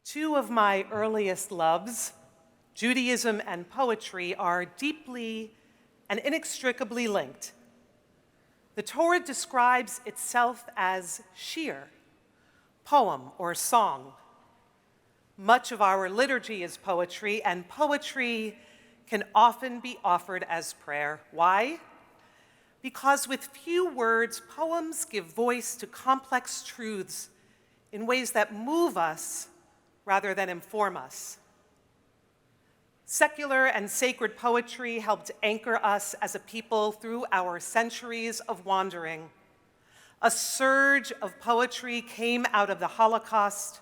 Two of my earliest loves, Judaism and poetry, are deeply and inextricably linked. The Torah describes itself as shir, poem or song. Much of our liturgy is poetry, and poetry can often be offered as prayer. Why? Because with few words, poems give voice to complex truths in ways that move us rather than inform us. Secular and sacred poetry helped anchor us as a people through our centuries of wandering. A surge of poetry came out of the Holocaust,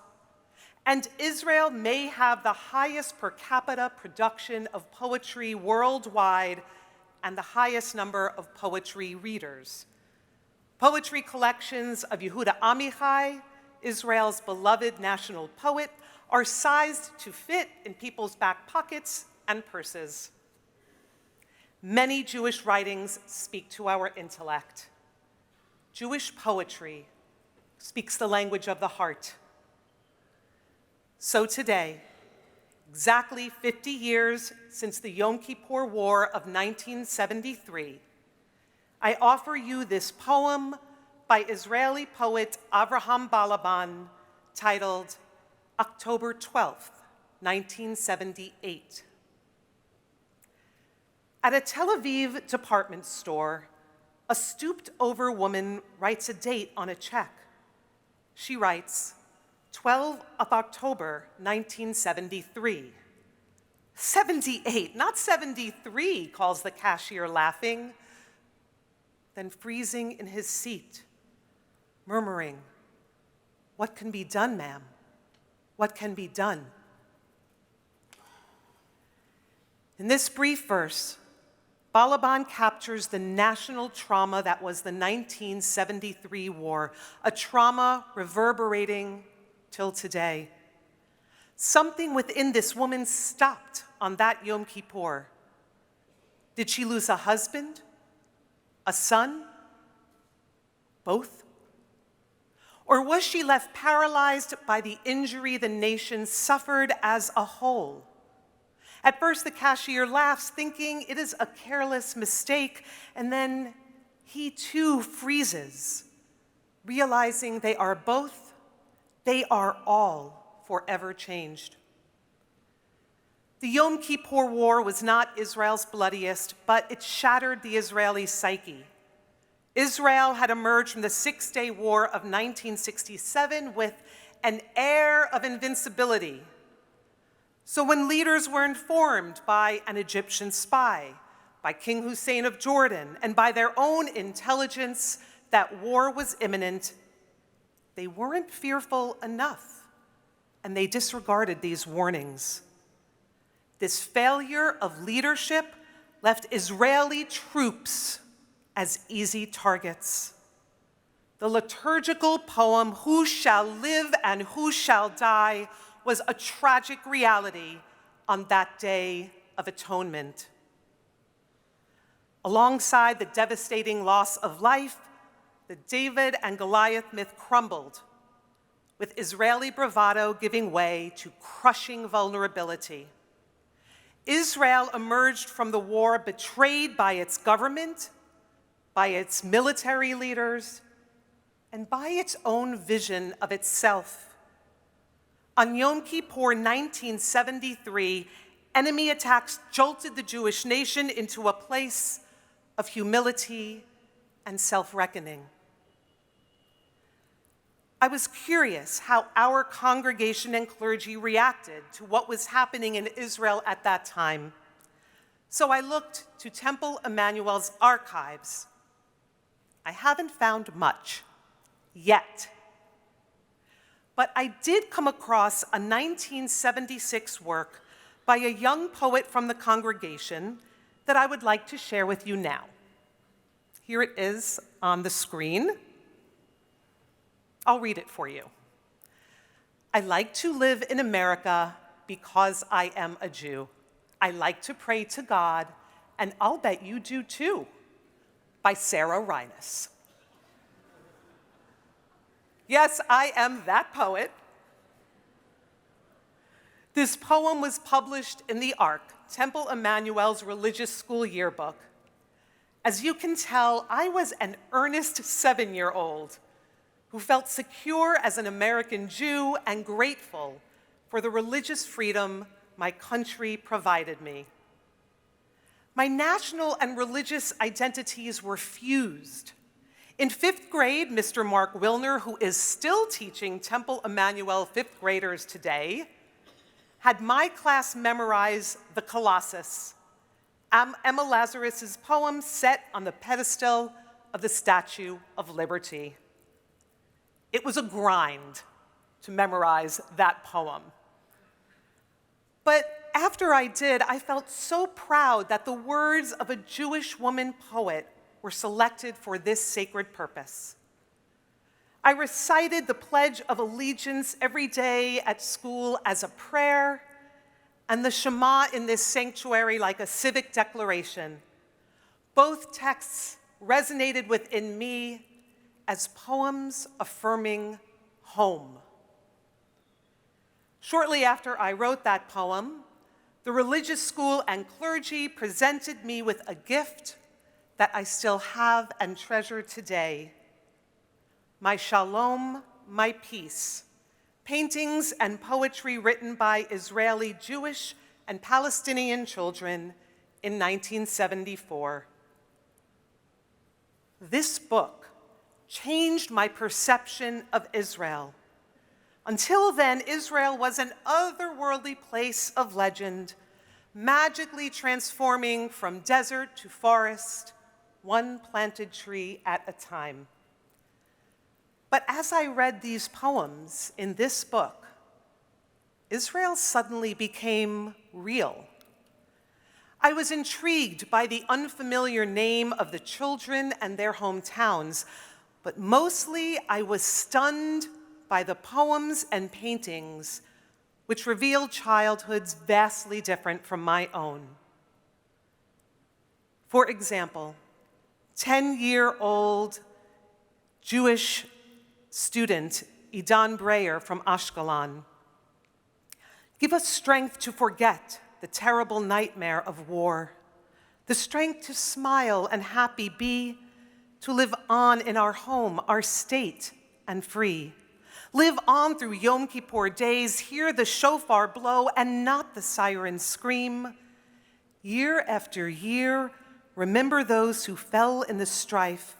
and Israel may have the highest per capita production of poetry worldwide and the highest number of poetry readers. Poetry collections of Yehuda Amichai, Israel's beloved national poet, are sized to fit in people's back pockets and purses. Many Jewish writings speak to our intellect. Jewish poetry speaks the language of the heart. So today, exactly 50 years since the Yom Kippur War of 1973, I offer you this poem by Israeli poet Avraham Balaban titled October 12th, 1978. At a Tel Aviv department store, a stooped-over woman writes a date on a check. She writes, 12th of October, 1973. 78, not 73, calls the cashier, laughing, then freezing in his seat, murmuring, "What can be done, ma'am? What can be done?" In this brief verse, Balaban captures the national trauma that was the 1973 war, a trauma reverberating till today. Something within this woman stopped on that Yom Kippur. Did she lose a husband? A son? Both? Or was she left paralyzed by the injury the nation suffered as a whole? At first, the cashier laughs, thinking it is a careless mistake, and then he too freezes, realizing they are all forever changed. The Yom Kippur War was not Israel's bloodiest, but it shattered the Israeli psyche. Israel had emerged from the Six-Day War of 1967 with an air of invincibility. So when leaders were informed by an Egyptian spy, by King Hussein of Jordan, and by their own intelligence that war was imminent, they weren't fearful enough, and they disregarded these warnings. This failure of leadership left Israeli troops as easy targets. The liturgical poem, "Who Shall Live and Who Shall Die," was a tragic reality on that day of atonement. Alongside the devastating loss of life, the David and Goliath myth crumbled, with Israeli bravado giving way to crushing vulnerability. Israel emerged from the war betrayed by its government, by its military leaders, and by its own vision of itself. On Yom Kippur 1973, enemy attacks jolted the Jewish nation into a place of humility and self-reckoning. I was curious how our congregation and clergy reacted to what was happening in Israel at that time. So I looked to Temple Emanu-El's archives. I haven't found much yet. But I did come across a 1976 work by a young poet from the congregation that I would like to share with you now. Here it is on the screen. I'll read it for you. I like to live in America because I am a Jew. I like to pray to God, and I'll bet you do too, by Sarah Reines. Yes, I am that poet. This poem was published in the ARC, Temple Emanu-El's religious school yearbook. As you can tell, I was an earnest 7-year-old who felt secure as an American Jew and grateful for the religious freedom my country provided me. My national and religious identities were fused. In 5th grade, Mr. Mark Wilner, who is still teaching Temple Emanu-El 5th graders today, had my class memorize the Colossus, Emma Lazarus's poem set on the pedestal of the Statue of Liberty. It was a grind to memorize that poem. But after I did, I felt so proud that the words of a Jewish woman poet were selected for this sacred purpose. I recited the Pledge of Allegiance every day at school as a prayer, and the Shema in this sanctuary like a civic declaration. Both texts resonated within me as poems affirming home. Shortly after I wrote that poem, the religious school and clergy presented me with a gift that I still have and treasure today: my shalom, my peace, paintings and poetry written by Israeli Jewish and Palestinian children in 1974. This book changed my perception of Israel. Until then, Israel was an otherworldly place of legend, magically transforming from desert to forest, one planted tree at a time. But as I read these poems in this book, Israel suddenly became real. I was intrigued by the unfamiliar name of the children and their hometowns, but mostly I was stunned by the poems and paintings which revealed childhoods vastly different from my own. For example, 10-year-old Jewish student Idan Breyer from Ashkelon. Give us strength to forget the terrible nightmare of war, the strength to smile and happy be, to live on in our home, our state, and free. Live on through Yom Kippur days, hear the shofar blow and not the siren scream. Year after year, remember those who fell in the strife.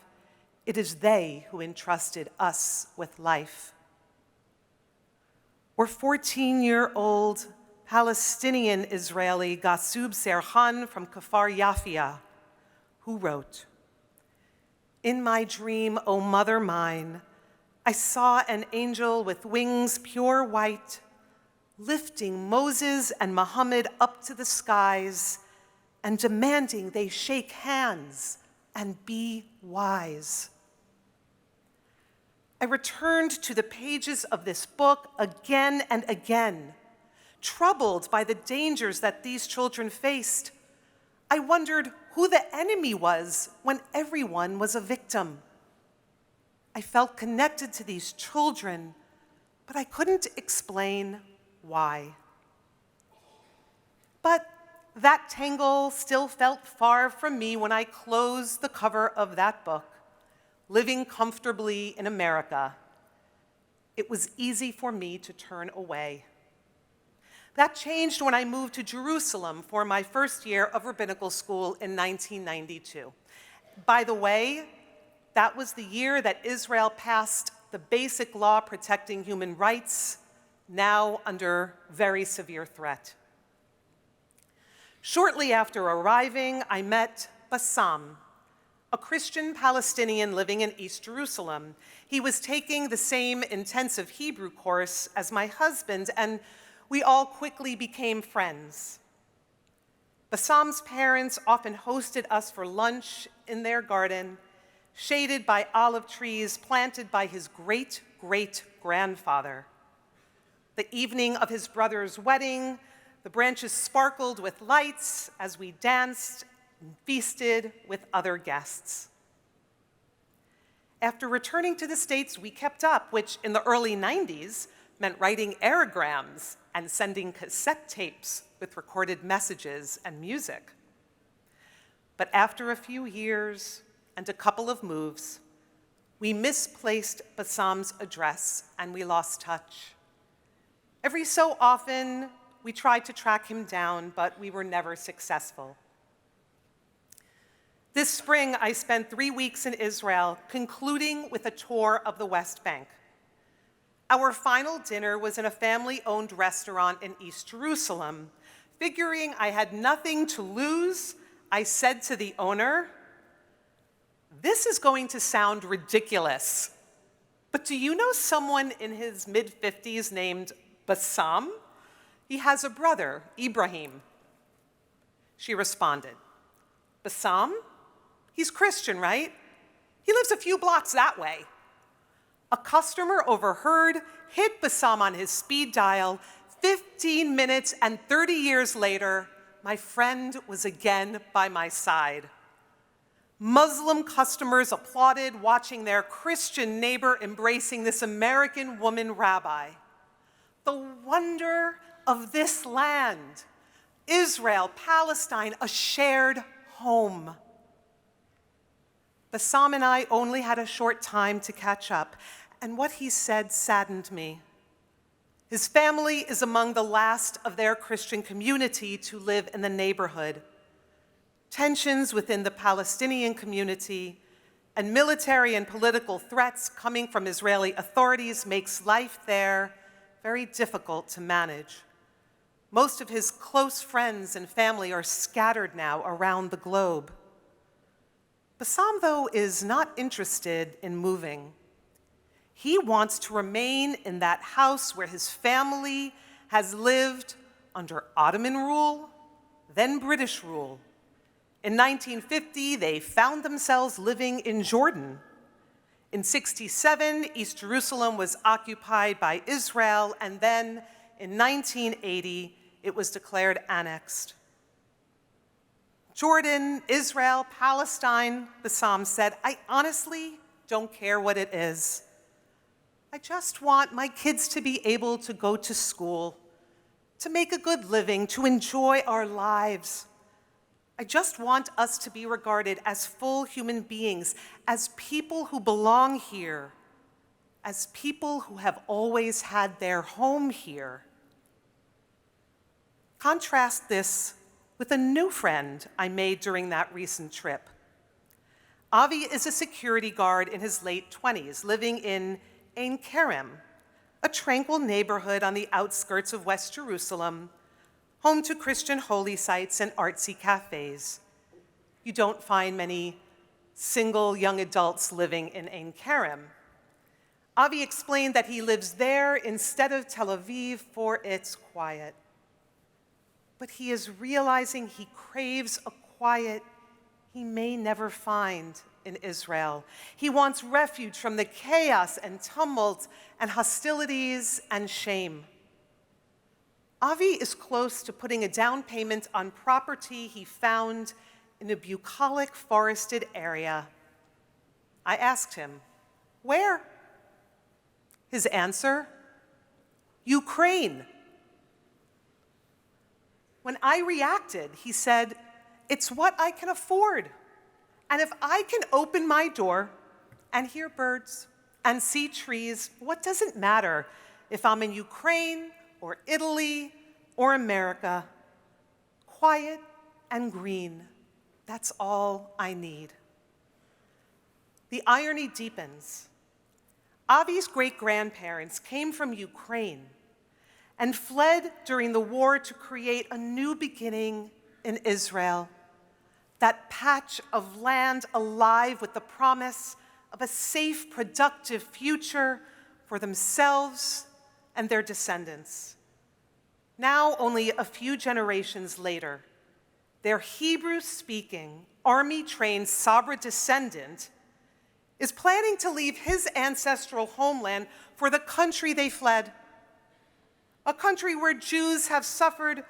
It is they who entrusted us with life. Or 14-year-old Palestinian Israeli Gasub Serhan from Kfar Yafia, who wrote, "In my dream, O mother mine, I saw an angel with wings pure white, lifting Moses and Muhammad up to the skies and demanding they shake hands and be wise." I returned to the pages of this book again and again, troubled by the dangers that these children faced. I wondered who the enemy was when everyone was a victim. I felt connected to these children, but I couldn't explain why. But that tangle still felt far from me when I closed the cover of that book, Living Comfortably in America. It was easy for me to turn away. That changed when I moved to Jerusalem for my first year of rabbinical school in 1992. By the way, that was the year that Israel passed the basic law protecting human rights, now under very severe threat. Shortly after arriving, I met Bassam, a Christian Palestinian living in East Jerusalem. He was taking the same intensive Hebrew course as my husband, and we all quickly became friends. Bassam's parents often hosted us for lunch in their garden, shaded by olive trees planted by his great-great-grandfather. The evening of his brother's wedding, the branches sparkled with lights as we danced and feasted with other guests. After returning to the States, we kept up, which in the early 90s meant writing aerograms and sending cassette tapes with recorded messages and music. But after a few years and a couple of moves, we misplaced Bassam's address and we lost touch. Every so often, we tried to track him down, but we were never successful. This spring, I spent 3 weeks in Israel, concluding with a tour of the West Bank. Our final dinner was in a family-owned restaurant in East Jerusalem. Figuring I had nothing to lose, I said to the owner, "This is going to sound ridiculous, but do you know someone in his mid-50s named Bassam? He has a brother, Ibrahim." She responded, "Bassam? He's Christian, right? He lives a few blocks that way." A customer overheard, hit Bassam on his speed dial. 15 minutes and 30 years later, my friend was again by my side. Muslim customers applauded, watching their Christian neighbor embracing this American woman rabbi. The wonder of this land, Israel, Palestine, a shared home. Bassam and I only had a short time to catch up, and what he said saddened me. His family is among the last of their Christian community to live in the neighborhood. Tensions within the Palestinian community and military and political threats coming from Israeli authorities makes life there very difficult to manage. Most of his close friends and family are scattered now around the globe. Bassam, though, is not interested in moving. He wants to remain in that house where his family has lived under Ottoman rule, then British rule. In 1950, they found themselves living in Jordan. In 1967, East Jerusalem was occupied by Israel, and then in 1980, it was declared annexed. Jordan, Israel, Palestine, Bassam said, "I honestly don't care what it is. I just want my kids to be able to go to school, to make a good living, to enjoy our lives. I just want us to be regarded as full human beings, as people who belong here, as people who have always had their home here." Contrast this with a new friend I made during that recent trip. Avi is a security guard in his late 20s, living in Ein Kerem, a tranquil neighborhood on the outskirts of West Jerusalem, home to Christian holy sites and artsy cafes. You don't find many single young adults living in Ein Kerem. Avi explained that he lives there instead of Tel Aviv for its quiet. But he is realizing he craves a quiet he may never find in Israel. He wants refuge from the chaos and tumult and hostilities and shame. Avi is close to putting a down payment on property he found in a bucolic forested area. I asked him, "Where?" His answer, "Ukraine." When I reacted, he said, "It's what I can afford. And if I can open my door and hear birds and see trees, what does it matter if I'm in Ukraine or Italy or America? Quiet and green, that's all I need." The irony deepens. Avi's great-grandparents came from Ukraine and fled during the war to create a new beginning in Israel, that patch of land alive with the promise of a safe, productive future for themselves and their descendants. Now, only a few generations later, their Hebrew-speaking, army-trained Sabra descendant is planning to leave his ancestral homeland for the country they fled, a country where Jews have suffered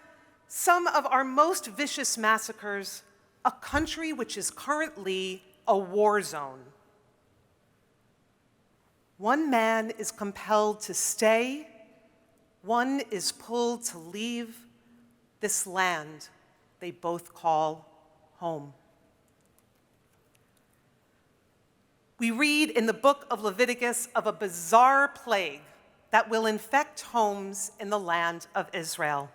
some of our most vicious massacres, a country which is currently a war zone. One man is compelled to stay one is pulled to leave this land they both call home. We read in the book of Leviticus of a bizarre plague that will infect homes in the land of Israel.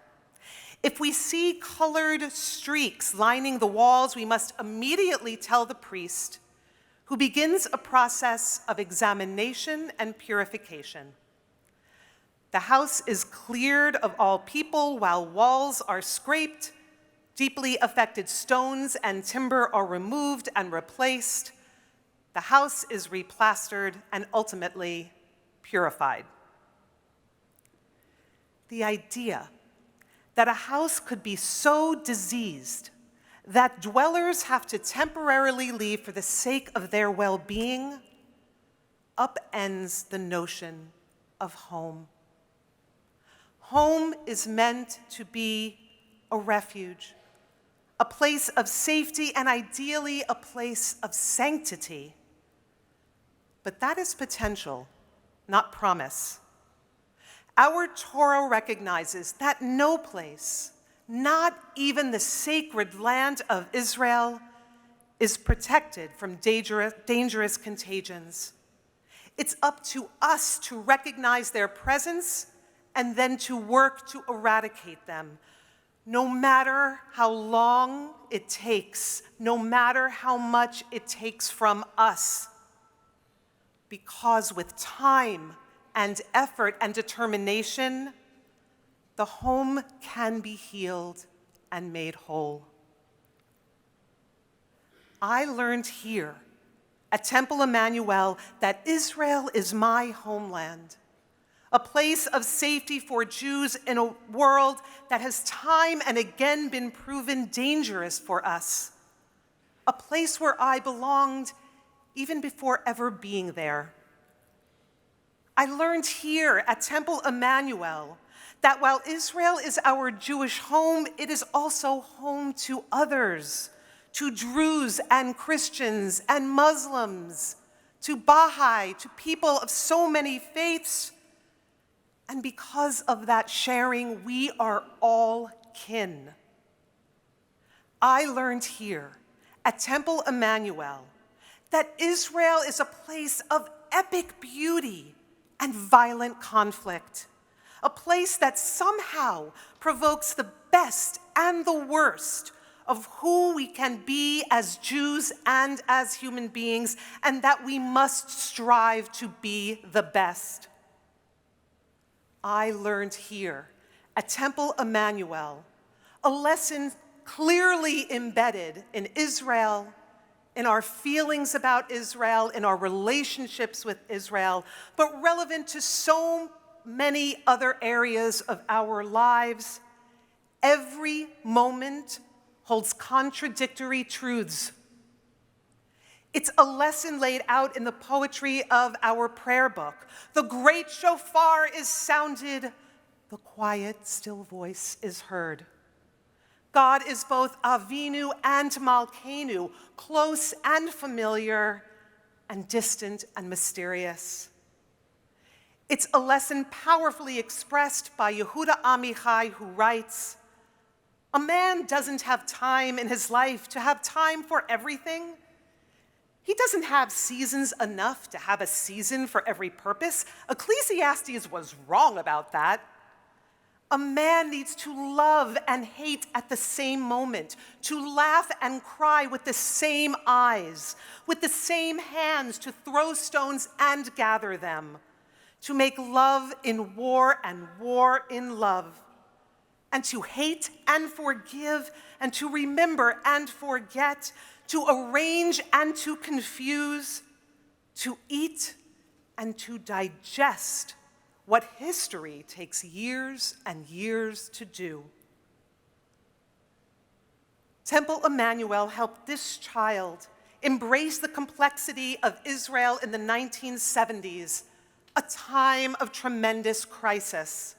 If we see colored streaks lining the walls, we must immediately tell the priest, who begins a process of examination and purification. The house is cleared of all people while walls are scraped, deeply affected stones and timber are removed and replaced. The house is replastered and ultimately purified. The idea that a house could be so diseased that dwellers have to temporarily leave for the sake of their well-being upends the notion of home. Home is meant to be a refuge, a place of safety, and ideally a place of sanctity. But that is potential, not promise. Our Torah recognizes that no place, not even the sacred land of Israel, is protected from dangerous contagions. It's up to us to recognize their presence and then to work to eradicate them, no matter how long it takes, no matter how much it takes from us. Because with time and effort and determination, the home can be healed and made whole. I learned here at Temple Emanu-El that Israel is my homeland, a place of safety for Jews in a world that has time and again been proven dangerous for us, a place where I belonged even before ever being there. I learned here at Temple Emanu-El that while Israel is our Jewish home, it is also home to others, to Druze and Christians and Muslims, to Baha'i, to people of so many faiths. And because of that sharing, we are all kin. I learned here at Temple Emanu-El that Israel is a place of epic beauty and violent conflict, a place that somehow provokes the best and the worst of who we can be as Jews and as human beings, and that we must strive to be the best. I learned here at Temple Emanu-El a lesson clearly embedded in Israel, in our feelings about Israel, in our relationships with Israel, but relevant to so many other areas of our lives. Every moment holds contradictory truths. It's a lesson laid out in the poetry of our prayer book. The great shofar is sounded, the quiet, still voice is heard. God is both Avinu and Malkeinu, close and familiar, and distant and mysterious. It's a lesson powerfully expressed by Yehuda Amichai, who writes, "A man doesn't have time in his life to have time for everything. He doesn't have seasons enough to have a season for every purpose." Ecclesiastes was wrong about that. A man needs to love and hate at the same moment, to laugh and cry with the same eyes, with the same hands, to throw stones and gather them, to make love in war and war in love, and to hate and forgive, and to remember and forget, to arrange and to confuse, to eat and to digest what history takes years and years to do. Temple Emanu-El helped this child embrace the complexity of Israel in the 1970s, a time of tremendous crisis.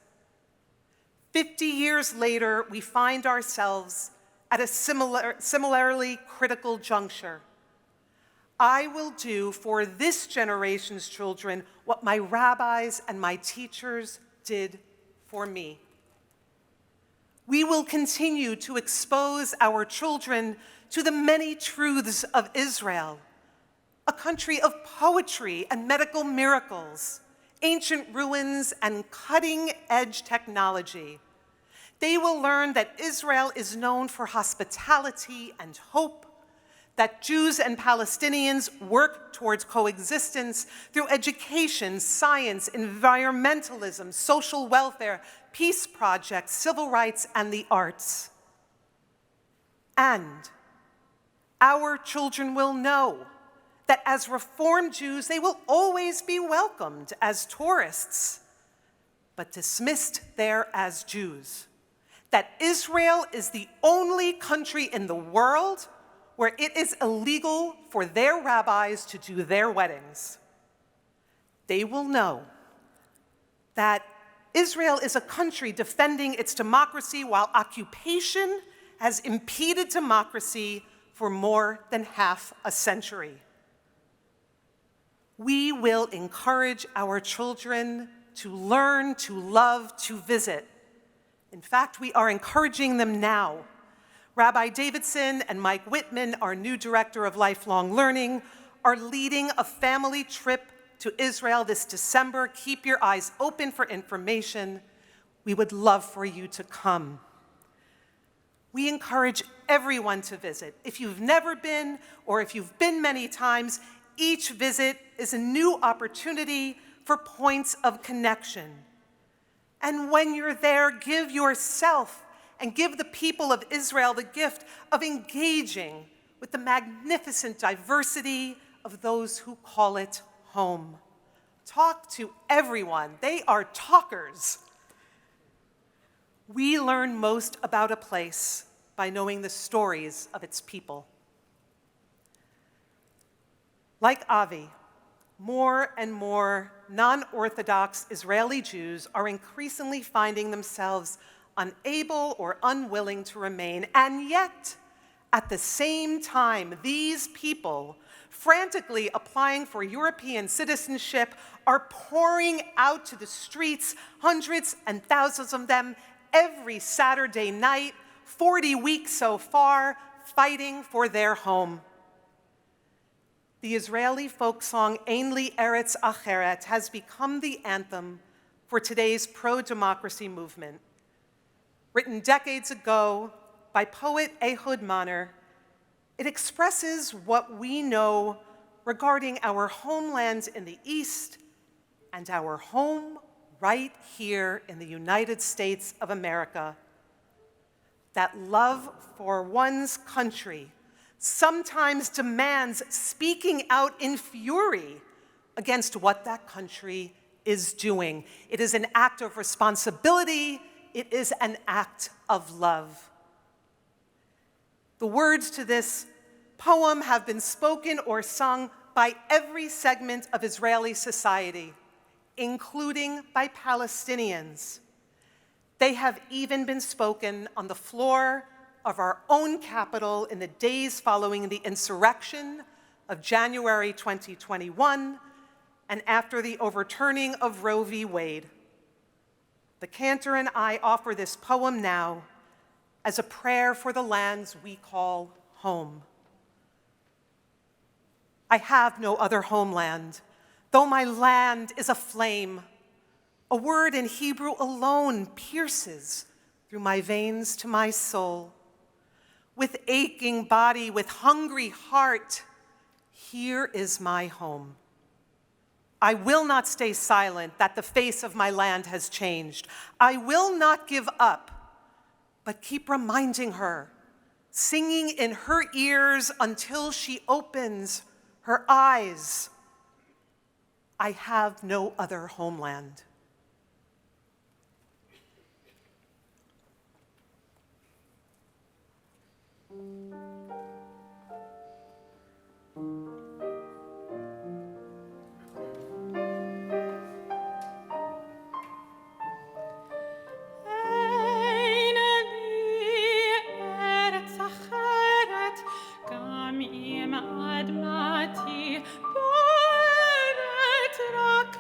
50 years later, we find ourselves at a similarly critical juncture. I will do for this generation's children what my rabbis and my teachers did for me. We will continue to expose our children to the many truths of Israel, a country of poetry and medical miracles, ancient ruins, and cutting-edge technology. They will learn that Israel is known for hospitality and hope, that Jews and Palestinians work towards coexistence through education, science, environmentalism, social welfare, peace projects, civil rights, and the arts. And our children will know that as Reform Jews, they will always be welcomed as tourists, but dismissed there as Jews. That Israel is the only country in the world where it is illegal for their rabbis to do their weddings. They will know that Israel is a country defending its democracy while occupation has impeded democracy for more than half a century. We will encourage our children to learn, to love, to visit. In fact, we are encouraging them now. Rabbi Davidson and Mike Whitman, our new director of lifelong learning, are leading a family trip to Israel this December. Keep your eyes open for information. We would love for you to come. We encourage everyone to visit. If you've never been, or if you've been many times, each visit is a new opportunity for points of connection. And when you're there, give yourself and give the people of Israel the gift of engaging with the magnificent diversity of those who call it home. Talk to everyone. They are talkers. We learn most about a place by knowing the stories of its people. Like Avi, more and more non-Orthodox Israeli Jews are increasingly finding themselves unable or unwilling to remain, and yet, at the same time, these people, frantically applying for European citizenship, are pouring out to the streets, hundreds and thousands of them, every Saturday night, 40 weeks so far, fighting for their home. The Israeli folk song Ein Li Eretz Acheret has become the anthem for today's pro-democracy movement. Written decades ago by poet Ehud Manor, it expresses what we know regarding our homeland in the East and our home right here in the United States of America. That love for one's country sometimes demands speaking out in fury against what that country is doing. It is an act of responsibility. It is an act of love. The words to this poem have been spoken or sung by every segment of Israeli society, including by Palestinians. They have even been spoken on the floor of our own capital in the days following the insurrection of January 2021 and after the overturning of Roe v. Wade. The cantor and I offer this poem now as a prayer for the lands we call home. I have no other homeland, though my land is aflame. A word in Hebrew alone pierces through my veins to my soul. With aching body, with hungry heart, here is my home. I will not stay silent that the face of my land has changed. I will not give up, but keep reminding her, singing in her ears until she opens her eyes. I have no other homeland. אדמתי בוערת רק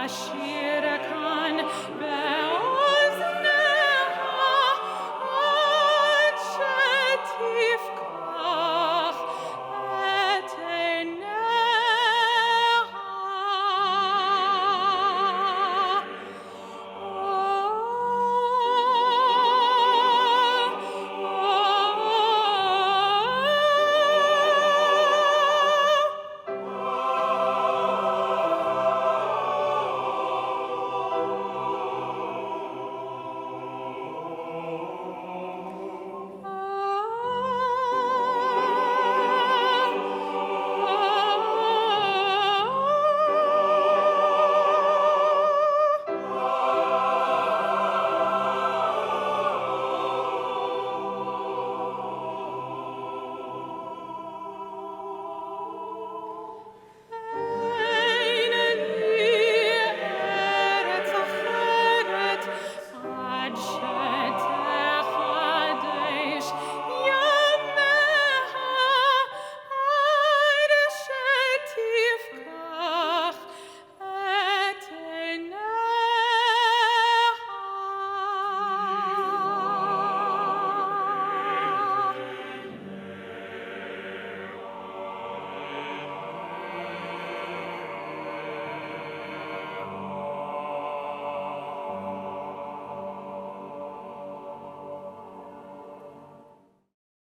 Mashiach.